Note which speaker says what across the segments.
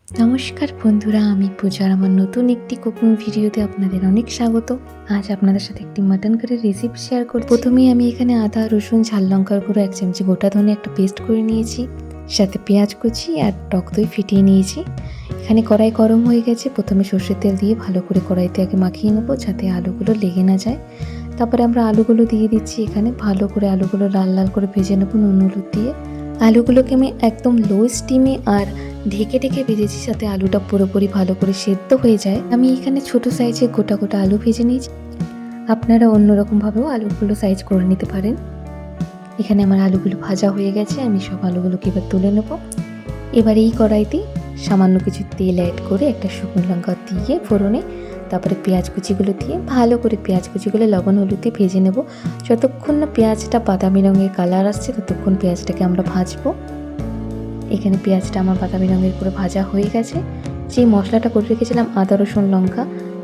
Speaker 1: নমস্কার বন্ধুরা, আমি পূজার আমার নতুন একটি কুকিং ভিডিওতে আপনাদের অনেক স্বাগত। আজ আপনাদের সাথে একটি মাটন কারির রেসিপি শেয়ার করছি। প্রথমেই আমি এখানে আদা, রসুন, ঝাল লঙ্কার গুঁড়ো, 1 চামচি গোটা ধনে একটা পেস্ট করে নিয়েছি, সাথে পেঁয়াজ কুচি আর টক দই ফিটিয়ে নিয়েছি। এখানে কড়াই গরম হয়ে গেছে। প্রথমে সর্ষের তেল দিয়ে ভালো করে কড়াইতে আগে মাখিয়ে নেবো, যাতে আলুগুলো লেগে না যায়। তারপরে আমরা আলুগুলো দিয়ে দিচ্ছি। এখানে ভালো করে আলুগুলো লাল লাল করে ভেজে নেবো নুন হলুদ দিয়ে। আলুগুলোকে আমি একদম লো স্টিমে আর ঢেকে ঢেকে ভেজেছি, যাতে আলুটা পুরোপুরি ভালো করে সেদ্ধ হয়ে যায়। আমি এখানে ছোট সাইজের গোটা গোটা আলু ভেজে নিয়েছি। আপনারা অন্যরকমভাবেও আলুগুলো সাইজ করে নিতে পারেন। এখানে আমার আলুগুলো ভাজা হয়ে গেছে। আমি সব আলুগুলোকে এবার তুলে নেব। এবার এই কড়াইতে সামান্য কিছু তেল অ্যাড করে একটা শুকনো লঙ্কা দিয়ে ফোড়নে, তারপরে পেঁয়াজ কুচিগুলো দিয়ে ভালো করে পেঁয়াজ কুচিগুলো লবণ হলুদ দিয়ে ভেজে নেব। যতক্ষণ না পেঁয়াজটা বাদামি রঙের কালার আসছে ততক্ষণ পেঁয়াজটাকে আমরা ভাজবো। এখানে পেঁয়াজটা আমার বাদামি রঙের করে ভাজা হয়ে গেছে। যে মশলাটা করে রেখেছিলাম আদা রসুন লঙ্কা,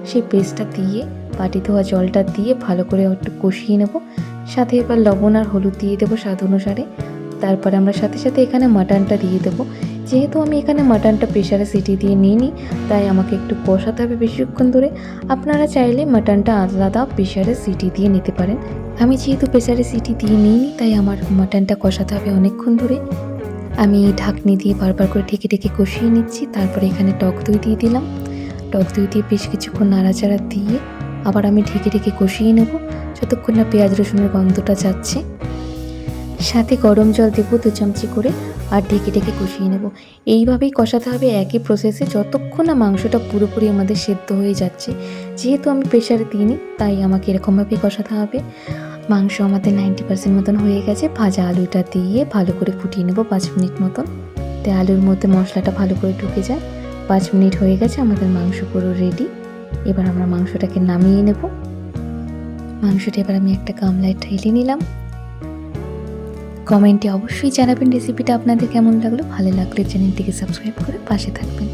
Speaker 1: সেই পেস্টটা দিয়ে বাটি ধোয়া জলটা দিয়ে ভালো করে একটু কষিয়ে নেব। সাথে এবার লবণ আর হলুদ দিয়ে দেবো স্বাদ অনুসারে। তারপরে আমরা সাথে সাথে এখানে মাটনটা দিয়ে দেবো। যেহেতু আমি এখানে মাটনটা প্রেশারে সিটি দিয়ে নিইনি, তাই আমাকে একটু কষাতে হবে বেশিক্ষণ ধরে। আপনারা চাইলে মাটনটা আলাদা প্রেশারে সিটি দিয়ে নিতে পারেন। আমি যেহেতু প্রেশারে সিটি দিয়ে নিইনি, তাই আমার মাটনটা কষাতে হবে অনেকক্ষণ ধরে। আমি ঢাকনি দিয়ে বারবার করে ঢেকে ঢেকে কষিয়ে নিচ্ছি। তারপরে এখানে টক দই দিয়ে দিলাম। টক দই দিয়ে বেশ কিছুক্ষণ নাড়াচাড়া দিয়ে আবার আমি ঢেকে ঢেকে কষিয়ে নেব, যতক্ষণ না পেঁয়াজ রসুনের গন্ধটা যাচ্ছে। সাথে গরম জল দেবো 2 চামচি করে, আর ঢেকে ঢেকে কষিয়ে নেব। এইভাবেই কষাতে হবে একই প্রসেসে, যতক্ষণ না মাংসটা পুরোপুরি আমাদের সেদ্ধ হয়ে যাচ্ছে। যেহেতু আমি প্রেশারে দিইনি, তাই আমাকে এরকমভাবেই কষাতে হবে। মাংস আমাদের 90% মতন হয়ে গেছে। ভাজা আলুটা দিয়ে ভালো করে ফুটিয়ে নেব 5 মিনিট মতন, তো আলুর মধ্যে মশলাটা ভালো করে ঢুকে যায়। 5 মিনিট হয়ে গেছে, আমাদের মাংস পুরো রেডি। এবার আমরা মাংসটাকে নামিয়ে নেব। মাংসটা এবার আমি একটা গামলায় ঢেলে নিলাম। কমেন্টে অবশ্যই জানাবেন রেসিপিটা আপনাদের কেমন লাগলো। ভালো লাগলে চ্যানেলটিকে সাবস্ক্রাইব করে পাশে থাকবেন।